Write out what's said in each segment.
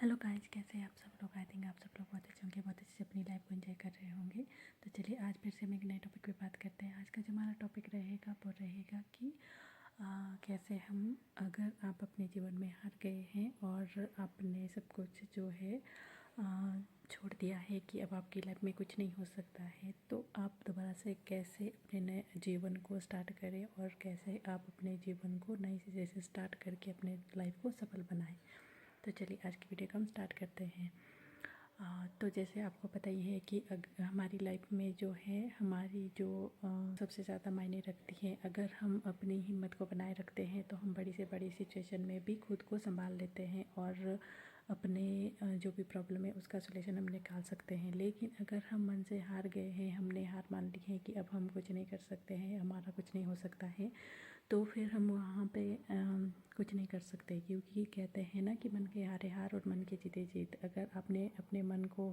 Hello guys, कैसे हैं आप सब लोग। आई थिंक आप सब लोग बहुत अच्छे होंगे, बहुत अच्छे से अपनी लाइफ को एंजॉय कर रहे होंगे। तो चलिए आज फिर से हम एक नए टॉपिक पे बात करते हैं। आज का जो हमारा टॉपिक रहेगा वो रहेगा कि कैसे हम, अगर आप अपने जीवन में हार गए हैं और आपने सब कुछ जो है छोड़ दिया है कि अब आपकी लाइफ में कुछ नहीं हो सकता है, तो आप दोबारा से कैसे अपने नए जीवन को स्टार्ट करें और कैसे आप अपने जीवन को नई सिरे से स्टार्ट करके अपने लाइफ को सफल बनाएं। तो चलिए आज की वीडियो को हम स्टार्ट करते हैं। तो जैसे आपको पता ही है कि हमारी लाइफ में जो है, हमारी जो सबसे ज़्यादा मायने रखती है, अगर हम अपनी हिम्मत को बनाए रखते हैं तो हम बड़ी से बड़ी सिचुएशन में भी खुद को संभाल लेते हैं और अपने जो भी प्रॉब्लम है उसका सॉल्यूशन हम निकाल सकते हैं। लेकिन अगर हम मन से हार गए हैं, हमने हार मान ली है कि अब हम कुछ नहीं कर सकते हैं, हमारा कुछ नहीं हो सकता है, तो फिर हम वहाँ पे कुछ नहीं कर सकते। क्योंकि कहते हैं ना कि मन के हारे हार और मन के जीते जीत। अगर आपने अपने मन को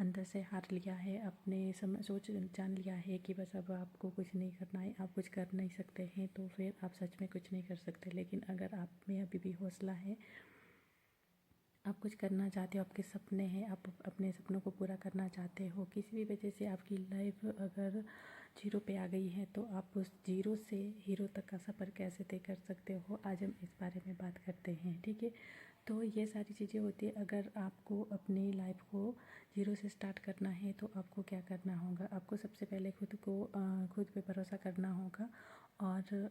अंदर से हार लिया है, अपने सोच जान लिया है कि बस अब आपको कुछ नहीं करना है, आप कुछ कर नहीं सकते हैं, तो फिर आप सच में कुछ नहीं कर सकते। लेकिन अगर आप में अभी भी हौसला है, आप कुछ करना चाहते हो, आपके सपने हैं, आप अपने सपनों को पूरा करना चाहते हो, किसी भी वजह से आपकी लाइफ अगर जीरो पे आ गई है, तो आप उस जीरो से हीरो तक का सफ़र कैसे तय कर सकते हो, आज हम इस बारे में बात करते हैं। ठीक है, तो ये सारी चीज़ें होती है। अगर आपको अपनी लाइफ को जीरो से स्टार्ट करना है तो आपको क्या करना होगा। आपको सबसे पहले खुद पे भरोसा करना होगा और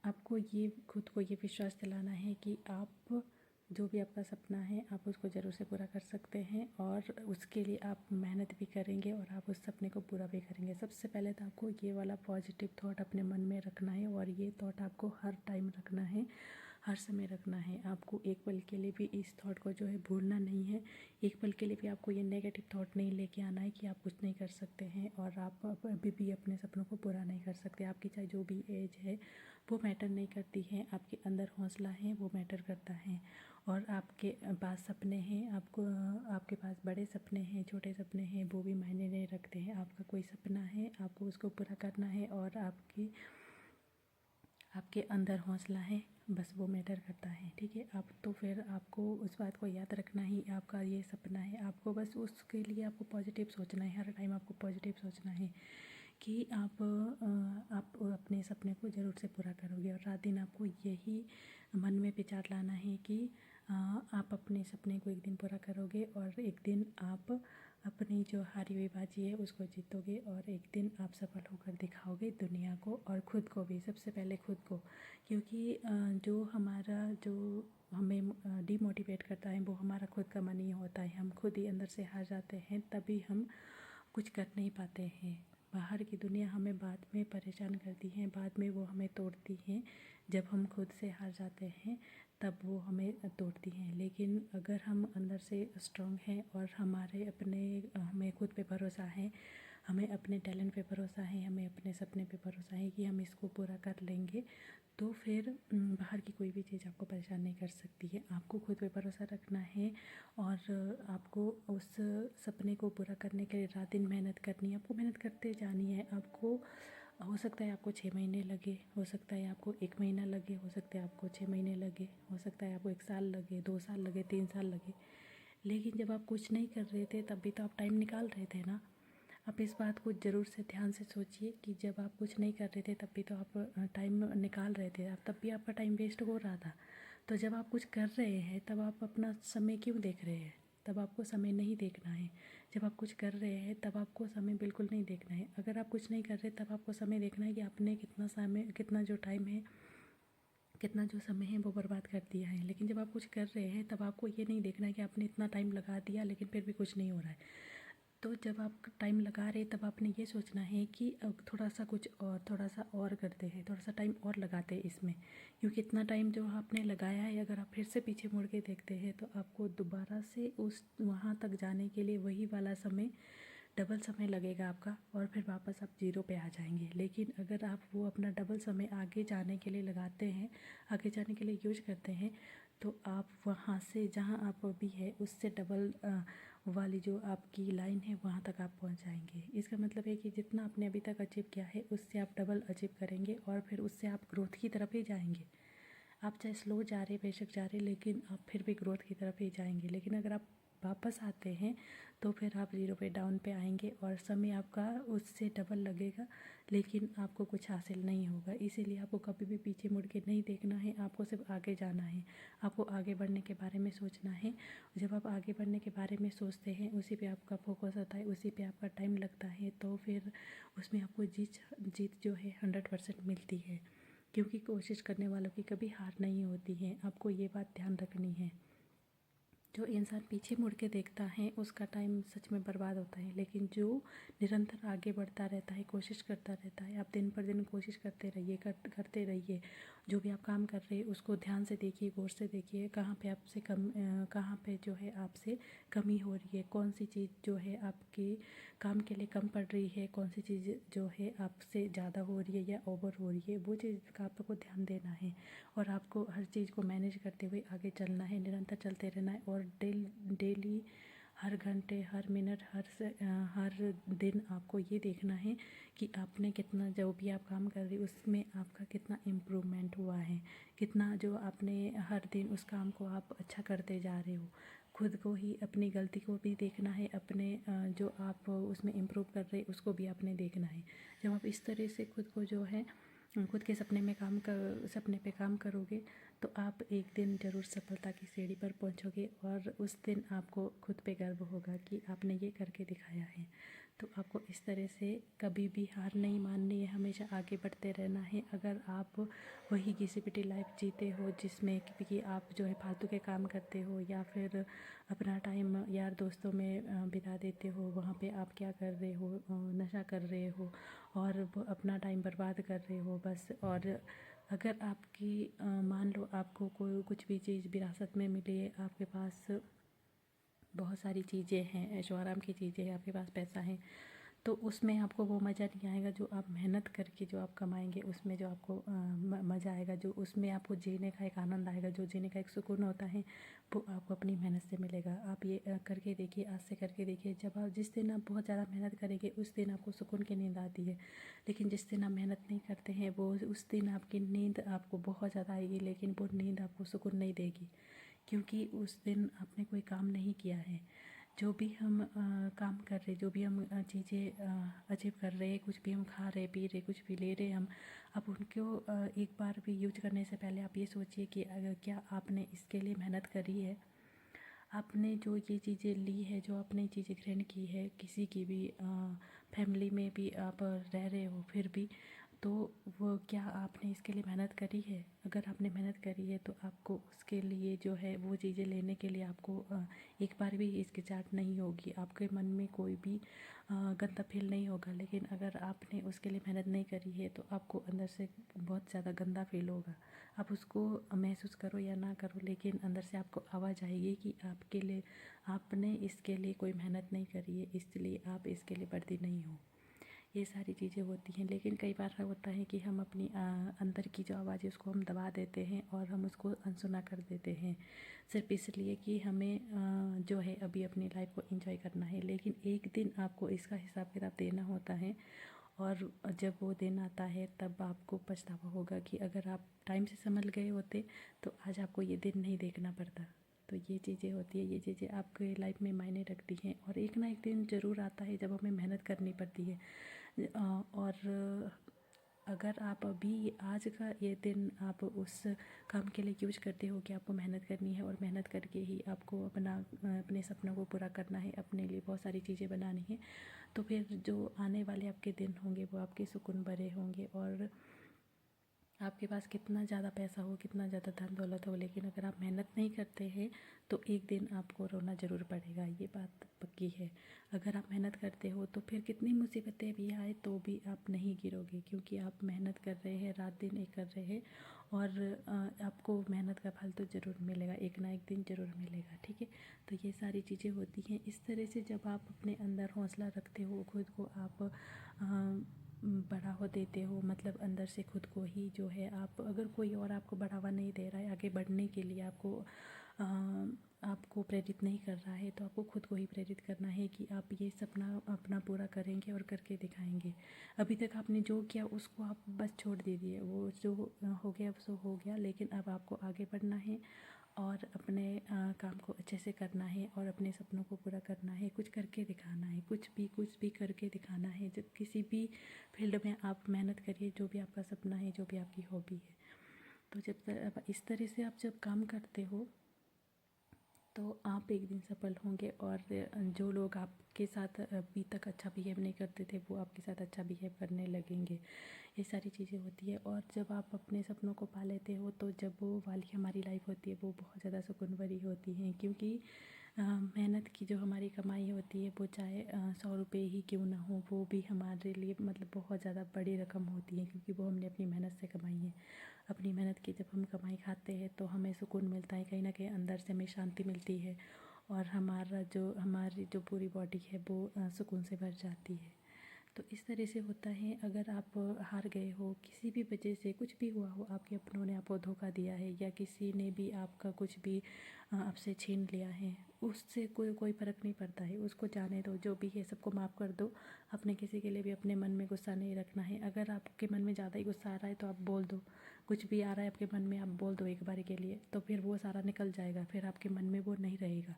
आपको ये खुद को ये विश्वास दिलाना है कि आप जो भी आपका सपना है आप उसको ज़रूर से पूरा कर सकते हैं और उसके लिए आप मेहनत भी करेंगे और आप उस सपने को पूरा भी करेंगे। सबसे पहले तो आपको ये वाला पॉजिटिव थॉट अपने मन में रखना है और ये थॉट आपको हर टाइम रखना है, हर समय रखना है। आपको एक पल के लिए भी इस थॉट को जो है भूलना नहीं है। एक पल के लिए भी आपको ये नेगेटिव थॉट नहीं लेके आना है कि आप कुछ नहीं कर सकते हैं और आप अभी भी अपने सपनों को पूरा नहीं कर सकते। आपकी चाहे जो भी एज है वो मैटर नहीं करती है, आपके अंदर हौसला है वो मैटर करता है। और आपके पास सपने हैं, आपके पास बड़े सपने हैं, छोटे सपने हैं, वो भी मायने नहीं रखते हैं। आपका कोई सपना है, आपको उसको पूरा करना है और आपके अंदर हौसला है, बस वो मैटर करता है। ठीक है, आप तो फिर आपको उस बात को याद रखना ही, आपका ये सपना है, आपको बस उसके लिए आपको पॉजिटिव सोचना है। हर टाइम आपको पॉजिटिव सोचना है कि आप अपने सपने को ज़रूर से पूरा करोगे। और रात दिन आपको यही मन में विचार लाना है कि आप अपने सपने को एक दिन पूरा करोगे और एक दिन आप अपनी जो हारी हुई बाजी है उसको जीतोगे और एक दिन आप सफल होकर दिखाओगे दुनिया को और ख़ुद को भी। सबसे पहले खुद को, क्योंकि जो हमें डीमोटिवेट करता है वो हमारा खुद का मन ही होता है। हम खुद ही अंदर से हार जाते हैं, तभी हम कुछ कर नहीं पाते हैं। बाहर की दुनिया हमें बाद में परेशान करती है, बाद में वो हमें तोड़ती हैं। जब हम खुद से हार जाते हैं तब वो हमें तोड़ती हैं। लेकिन अगर हम अंदर से स्ट्रांग हैं और हमें खुद पे भरोसा है, हमें अपने टैलेंट पे भरोसा है, हमें अपने सपने पे भरोसा है कि हम इसको पूरा कर लेंगे, तो फिर बाहर की कोई भी चीज़ आपको परेशान नहीं कर सकती है। आपको खुद पे भरोसा रखना है और आपको उस सपने को पूरा करने के लिए रात दिन मेहनत करनी है। आपको मेहनत करते जानी है। आपको हो सकता है आपको 6 महीने लगे, हो सकता है आपको 1 महीना लगे, हो सकता है आपको 6 महीने लगे, हो सकता है आपको 1 साल लगे, 2 साल लगे, 3 साल लगे। लेकिन जब आप कुछ नहीं कर रहे थे तब भी तो आप टाइम निकाल रहे थे ना। आप इस बात को ज़रूर से ध्यान से सोचिए कि जब आप कुछ नहीं कर रहे थे तब भी तो आप टाइम निकाल रहे थे, तब भी आपका टाइम वेस्ट हो रहा था। तो जब आप कुछ कर रहे हैं तब आप अपना समय क्यों देख रहे हैं? तब आपको समय नहीं देखना है। जब आप कुछ कर रहे हैं तब आपको समय बिल्कुल नहीं देखना है। अगर आप कुछ नहीं कर रहे तब आपको समय देखना है कि आपने कितना जो टाइम है, कितना जो समय है वो बर्बाद कर दिया है। लेकिन जब आप कुछ कर रहे हैं तब आपको ये नहीं देखना है कि आपने इतना टाइम लगा दिया लेकिन फिर भी कुछ नहीं हो रहा है। तो जब आप टाइम लगा रहे तब आपने ये सोचना है कि अब थोड़ा सा और करते हैं, थोड़ा सा टाइम और लगाते हैं इसमें। क्योंकि इतना टाइम जो आपने लगाया है, अगर आप फिर से पीछे मुड़ के देखते हैं तो आपको दोबारा से उस वहाँ तक जाने के लिए वही वाला समय, डबल समय लगेगा आपका और फिर वापस आप जीरो पे आ जाएंगे। लेकिन अगर आप वो अपना डबल समय आगे जाने के लिए लगाते हैं, आगे जाने के लिए यूज करते हैं, तो आप वहाँ से जहाँ आप अभी है उससे डबल वाली जो आपकी लाइन है वहाँ तक आप पहुँच जाएंगे। इसका मतलब है कि जितना आपने अभी तक अचीव किया है उससे आप डबल अचीव करेंगे और फिर उससे आप ग्रोथ की तरफ ही जाएंगे। आप चाहे स्लो जा रहे बेशक जा रहे, लेकिन आप फिर भी ग्रोथ की तरफ ही जाएंगे। लेकिन अगर आप वापस आते हैं तो फिर आप ज़ीरो पे डाउन पे आएंगे और समय आपका उससे डबल लगेगा, लेकिन आपको कुछ हासिल नहीं होगा। इसीलिए आपको कभी भी पीछे मुड़ के नहीं देखना है, आपको सिर्फ आगे जाना है, आपको आगे बढ़ने के बारे में सोचना है। जब आप आगे बढ़ने के बारे में सोचते हैं, उसी पे आपका फोकस होता है, उसी पे आपका टाइम लगता है, तो फिर उसमें आपको जीत जो है 100% मिलती है। क्योंकि कोशिश करने वालों की कभी हार नहीं होती है, आपको ये बात ध्यान रखनी है। जो इंसान पीछे मुड़ के देखता है उसका टाइम सच में बर्बाद होता है, लेकिन जो निरंतर आगे बढ़ता रहता है, कोशिश करता रहता है, आप दिन पर दिन कोशिश करते रहिए, करते रहिए। जो भी आप काम कर रहे हैं उसको ध्यान से देखिए, गौर से देखिए, कहाँ पे आपसे कहाँ पे जो है आपसे कमी हो रही है, कौन सी चीज़ जो है आपके काम के लिए कम पड़ रही है, कौन सी चीज़ जो है आपसे ज़्यादा हो रही है या ओवर हो रही है, वो चीज़ का आपको ध्यान देना है। और आपको हर चीज़ को मैनेज करते हुए आगे चलना है, निरंतर चलते रहना है। और डेली हर घंटे, हर मिनट, हर दिन आपको ये देखना है कि आपने कितना, जो भी आप काम कर रहे हो उसमें आपका कितना इम्प्रूवमेंट हुआ है, कितना जो आपने हर दिन उस काम को आप अच्छा करते जा रहे हो। खुद को ही, अपनी गलती को भी देखना है, अपने जो आप उसमें इम्प्रूव कर रहे उसको भी आपने देखना है। जब आप इस तरह से खुद को जो है खुद के सपने पे काम करोगे तो आप एक दिन ज़रूर सफलता की सीढ़ी पर पहुंचोगे और उस दिन आपको खुद पे गर्व होगा कि आपने ये करके दिखाया है। तो आपको इस तरह से कभी भी हार नहीं माननी है, हमेशा आगे बढ़ते रहना है। अगर आप वही घिसी-पिटी लाइफ जीते हो जिसमें कि आप जो है फालतू के काम करते हो या फिर अपना टाइम यार दोस्तों में बिता देते हो, वहाँ पे आप क्या कर रहे हो, नशा कर रहे हो और अपना टाइम बर्बाद कर रहे हो बस। और अगर आपकी मान लो आपको कोई कुछ भी चीज़ विरासत में मिली है, आपके पास बहुत सारी चीज़ें हैं, ऐशो आराम की चीज़ें हैं, आपके पास पैसा है, तो उसमें आपको वो मज़ा नहीं आएगा जो आप मेहनत करके जो आप कमाएंगे, उसमें जो आपको मज़ा आएगा, जो उसमें आपको जीने का एक आनंद आएगा, जो जीने का एक सुकून होता है, वो आपको अपनी मेहनत से मिलेगा। आप ये करके देखिए, आज से करके देखिए। जब आप जिस दिन आप बहुत ज़्यादा मेहनत करेंगे उस दिन आपको सुकून की नींद आती है, लेकिन जिस दिन आप मेहनत नहीं करते हैं वो उस दिन आपकी नींद आपको बहुत ज़्यादा आएगी, लेकिन वो नींद आपको सुकून नहीं देगी, क्योंकि उस दिन आपने कोई काम नहीं किया है। जो भी हम काम कर रहे, जो भी हम चीज़ें अचीव कर रहे हैं, कुछ भी हम खा रहे, पी रहे, कुछ भी ले रहे हम, अब उनको एक बार भी यूज करने से पहले आप ये सोचिए कि अगर क्या आपने इसके लिए मेहनत करी है। आपने जो ये चीज़ें ली है, जो आपने चीज़ें ग्रहण की है, किसी की भी फैमिली में भी आप रह रहे हो फिर भी, तो वो क्या आपने इसके लिए मेहनत करी है? अगर आपने मेहनत करी है तो आपको उसके लिए जो है वो चीज़ें लेने के लिए आपको एक बार भी हिचकिचाहट नहीं होगी, आपके मन में कोई भी गंदा फील नहीं होगा। लेकिन अगर आपने उसके लिए मेहनत नहीं करी है तो आपको अंदर से बहुत ज़्यादा गंदा फील होगा। आप उसको महसूस करो या ना करो, लेकिन अंदर से आपको आवाज़ आएगी कि आपके लिए, आपने इसके लिए कोई मेहनत नहीं करी है, इसलिए आप इसके लिए वर्दी नहीं हो। ये सारी चीज़ें होती हैं। लेकिन कई बार होता है कि हम अपनी अंदर की जो आवाज़ है उसको हम दबा देते हैं और हम उसको अनसुना कर देते हैं, सिर्फ इसलिए कि हमें जो है अभी अपनी लाइफ को एंजॉय करना है। लेकिन एक दिन आपको इसका हिसाब किताब देना होता है, और जब वो दिन आता है तब आपको पछतावा होगा कि अगर आप टाइम से संभल गए होते तो आज आपको ये दिन नहीं देखना पड़ता। तो ये चीज़ें होती है, ये चीज़ें आपके लाइफ में मायने रखती हैं, और एक ना एक दिन ज़रूर आता है जब हमें मेहनत करनी पड़ती है। और अगर आप अभी आज का ये दिन आप उस काम के लिए यूज करते हो कि आपको मेहनत करनी है और मेहनत करके ही आपको अपने सपनों को पूरा करना है, अपने लिए बहुत सारी चीज़ें बनानी है, तो फिर जो आने वाले आपके दिन होंगे वो आपके सुकून भरे होंगे। और आपके पास कितना ज़्यादा पैसा हो, कितना ज़्यादा धन दौलत हो, लेकिन अगर आप मेहनत नहीं करते हैं तो एक दिन आपको रोना ज़रूर पड़ेगा, ये बात पक्की है। अगर आप मेहनत करते हो तो फिर कितनी मुसीबतें भी आए तो भी आप नहीं गिरोगे, क्योंकि आप मेहनत कर रहे हैं, रात दिन एक कर रहे हैं, और आपको मेहनत का फल तो ज़रूर मिलेगा, एक ना एक दिन ज़रूर मिलेगा। ठीक है, तो ये सारी चीज़ें होती हैं। इस तरह से जब आप अपने अंदर हौसला रखते हो, खुद को आप बढ़ावा देते हो, मतलब अंदर से खुद को ही जो है, आप अगर कोई और आपको बढ़ावा नहीं दे रहा है आगे बढ़ने के लिए, आपको आपको प्रेरित नहीं कर रहा है तो आपको खुद को ही प्रेरित करना है कि आप ये सपना अपना पूरा करेंगे और करके दिखाएंगे। अभी तक आपने जो किया उसको आप बस छोड़ दीजिए, वो जो हो गया सो हो गया, लेकिन अब आपको आगे बढ़ना है और अपने काम को अच्छे से करना है और अपने सपनों को पूरा करना है, कुछ करके दिखाना है, कुछ भी करके दिखाना है। जब किसी भी फील्ड में आप मेहनत करिए, जो भी आपका सपना है, जो भी आपकी हॉबी है, तो जब इस तरह से आप जब काम करते हो तो आप एक दिन सफल होंगे और जो लोग आपके साथ अभी तक अच्छा बिहेव नहीं करते थे वो आपके साथ अच्छा बिहेव करने लगेंगे। ये सारी चीज़ें होती है। और जब आप अपने सपनों को पा लेते हो तो जब वो वाली हमारी लाइफ होती है वो बहुत ज़्यादा सुकून भरी होती है, क्योंकि मेहनत की जो हमारी कमाई होती है वो चाहे 100 रुपये ही क्यों ना हो, वो भी हमारे लिए मतलब बहुत ज़्यादा बड़ी रकम होती है, क्योंकि वो हमने अपनी मेहनत से कमाई है। अपनी मेहनत की जब हम कमाई खाते हैं तो हमें सुकून मिलता है, कहीं ना कहीं अंदर से हमें शांति मिलती है और हमारी जो पूरी बॉडी है वो सुकून से भर जाती है। तो इस तरह से होता है। अगर आप हार गए हो किसी भी वजह से, कुछ भी हुआ हो, आपके अपनों ने आपको धोखा दिया है या किसी ने भी आपका कुछ भी आपसे छीन लिया है, उससे कोई फ़र्क नहीं पड़ता है। उसको जाने दो, जो भी है सबको माफ़ कर दो। अपने किसी के लिए भी अपने मन में गुस्सा नहीं रखना है। अगर आपके मन में ज़्यादा ही गुस्सा आ रहा है तो आप बोल दो, कुछ भी आ रहा है आपके मन में आप बोल दो एक बार के लिए, तो फिर वो सारा निकल जाएगा, फिर आपके मन में वो नहीं रहेगा।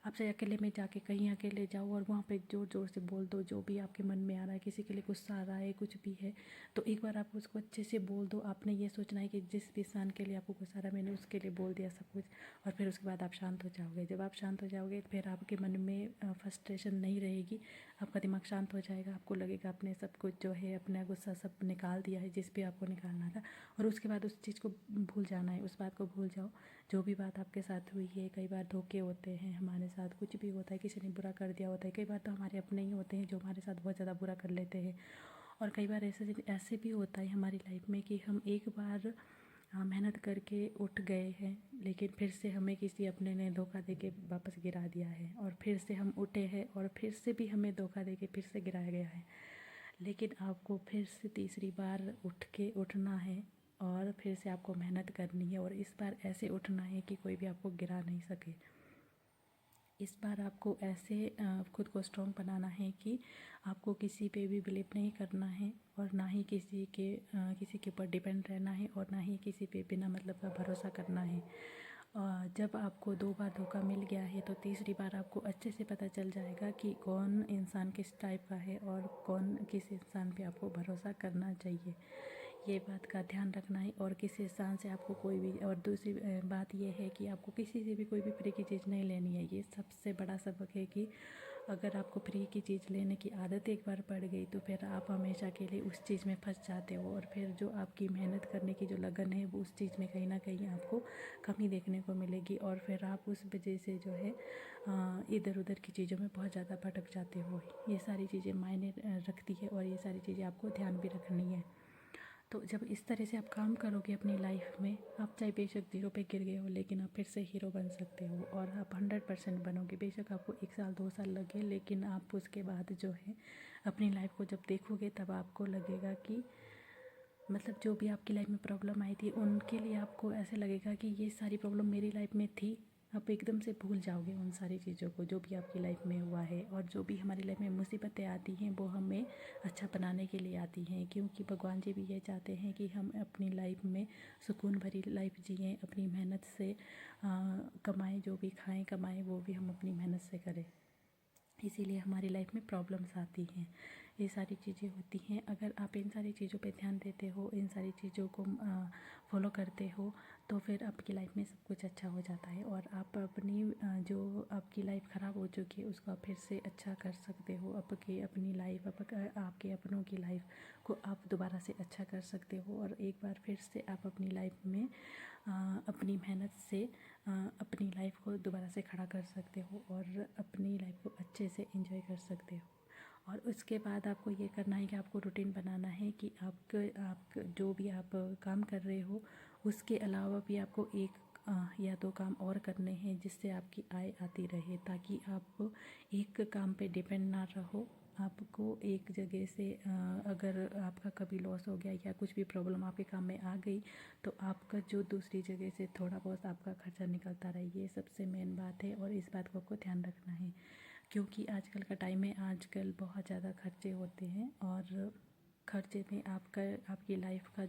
आप चाहे अकेले में जाके कहीं अकेले जाओ और वहाँ पे ज़ोर ज़ोर से बोल दो जो भी आपके मन में आ रहा है, किसी के लिए गुस्सा आ रहा है, कुछ भी है, तो एक बार आप उसको अच्छे से बोल दो। आपने ये सोचना है कि जिस भी इंसान के लिए आपको गुस्सा आ रहा है मैंने उसके लिए बोल दिया सब कुछ, और फिर उसके बाद आप शांत हो जाओगे। जब आप शांत हो जाओगे फिर आपके मन में फ्रस्ट्रेशन नहीं रहेगी, आपका दिमाग शांत हो जाएगा। आपको लगेगा आपने सब कुछ जो है अपना गुस्सा सब निकाल दिया है जिस भी आपको निकालना था, और उसके बाद उस चीज़ को भूल जाना है, उस बात को भूल जाओ। जो भी बात आपके साथ हुई है, कई बार धोखे होते हैं हमारे साथ, कुछ भी होता है, किसी ने बुरा कर दिया होता है, कई बार तो हमारे अपने ही होते हैं जो हमारे साथ बहुत ज़्यादा बुरा कर लेते हैं। और कई बार ऐसे भी होता है हमारी लाइफ में कि हम एक बार मेहनत करके उठ गए हैं, लेकिन फिर से हमें किसी अपने ने धोखा देके वापस गिरा दिया है, और फिर से हम उठे हैं और फिर से भी हमें धोखा देके फिर से गिराया गया है। लेकिन आपको फिर से तीसरी बार उठना है और फिर से आपको मेहनत करनी है, और इस बार ऐसे उठना है कि कोई भी आपको गिरा नहीं सके। इस बार आपको ऐसे खुद को स्ट्रॉन्ग बनाना है कि आपको किसी पे भी बिलीव नहीं करना है, और ना ही किसी के ऊपर डिपेंड रहना है, और ना ही किसी पे बिना मतलब का भरोसा करना है। जब आपको 2 बार धोखा मिल गया है तो तीसरी बार आपको अच्छे से पता चल जाएगा कि कौन इंसान किस टाइप का है और कौन किस इंसान पे आपको भरोसा करना चाहिए। ये बात का ध्यान रखना है। और किसी इंसान से आपको कोई भी, और दूसरी बात ये है कि आपको किसी से भी कोई भी फ्री की चीज़ नहीं लेनी है। ये सबसे बड़ा सबक है कि अगर आपको फ्री की चीज़ लेने की आदत एक बार पड़ गई तो फिर आप हमेशा के लिए उस चीज़ में फंस जाते हो, और फिर जो आपकी मेहनत करने की जो लगन है वो उस चीज़ में कहीं ना कहीं आपको कमी देखने को मिलेगी, और फिर आप उस वजह से जो है इधर उधर की चीज़ों में बहुत ज़्यादा भटक जाते हो। ये सारी चीज़ें मायने रखती है, और ये सारी चीज़ें आपको ध्यान भी रखनी है। तो जब इस तरह से आप काम करोगे अपनी लाइफ में, आप चाहे बेशक 0 पे गिर गए हो लेकिन आप फिर से हीरो बन सकते हो, और आप 100% बनोगे। बेशक आपको 1 साल 2 साल लगे, लेकिन आप उसके बाद जो है अपनी लाइफ को जब देखोगे तब आपको लगेगा कि मतलब जो भी आपकी लाइफ में प्रॉब्लम आई थी उनके लिए आपको ऐसे लगेगा कि ये सारी प्रॉब्लम मेरी लाइफ में थी। आप एकदम से भूल जाओगे उन सारी चीज़ों को जो भी आपकी लाइफ में हुआ है। और जो भी हमारी लाइफ में मुसीबतें आती हैं वो हमें अच्छा बनाने के लिए आती हैं, क्योंकि भगवान जी भी ये चाहते हैं कि हम अपनी लाइफ में सुकून भरी लाइफ जिएं, अपनी मेहनत से कमाएं, जो भी खाएं कमाएं वो भी हम अपनी मेहनत से करें। इसीलिए हमारी लाइफ में प्रॉब्लम्स आती हैं, ये सारी चीज़ें होती हैं। अगर आप इन सारी चीज़ों पे ध्यान देते हो, इन सारी चीज़ों को फॉलो करते हो, तो फिर आपकी लाइफ में सब कुछ अच्छा हो जाता है, और आप अपनी जो आपकी लाइफ ख़राब हो चुकी है उसको आप फिर से अच्छा कर सकते हो। अपनी लाइफ आपके अपनों की लाइफ को आप दोबारा से अच्छा कर सकते हो, और एक बार फिर से आप अपनी लाइफ में अपनी मेहनत से अपनी लाइफ को दोबारा से खड़ा कर सकते हो, और अपनी लाइफ को अच्छे से एंजॉय कर सकते हो। और उसके बाद आपको ये करना है कि आपको रूटीन बनाना है कि आप जो भी आप काम कर रहे हो उसके अलावा भी आपको 1 या 2 काम और करने हैं, जिससे आपकी आय आती रहे, ताकि आप एक काम पे डिपेंड ना रहो आपको एक जगह से अगर आपका कभी लॉस हो गया या कुछ भी प्रॉब्लम आपके काम में आ गई तो आपका जो दूसरी जगह से थोड़ा बहुत आपका खर्चा निकलता रहे, ये सबसे मेन बात है और इस बात को आपको ध्यान रखना है। क्योंकि आजकल का टाइम में आजकल बहुत ज़्यादा खर्चे होते हैं और खर्चे में आपकी लाइफ का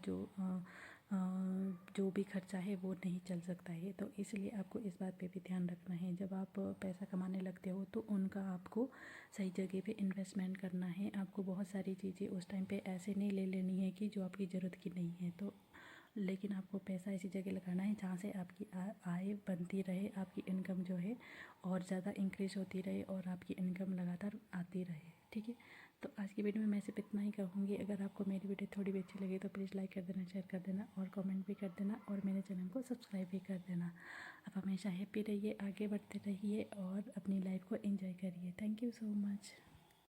जो भी खर्चा है वो नहीं चल सकता है। तो इसलिए आपको इस बात पे भी ध्यान रखना है। जब आप पैसा कमाने लगते हो तो उनका आपको सही जगह पे इन्वेस्टमेंट करना है। आपको बहुत सारी चीज़ें उस टाइम पे ऐसे नहीं ले लेनी है कि जो आपकी ज़रूरत की नहीं है, तो लेकिन आपको पैसा ऐसी जगह लगाना है जहाँ से आपकी आय बनती रहे, आपकी इनकम जो है और ज़्यादा इंक्रीज़ होती रहे और आपकी इनकम लगातार आती रहे। ठीक है, तो आज की वीडियो में मैं सिर्फ इतना ही कहूँगी। अगर आपको मेरी वीडियो थोड़ी भी अच्छी लगे तो प्लीज़ लाइक कर देना, शेयर कर देना और कमेंट भी कर देना और मेरे चैनल को सब्सक्राइब भी कर देना। आप हमेशा हैप्पी रहिए, आगे बढ़ते रहिए और अपनी लाइफ को एंजॉय करिए। Thank you so much.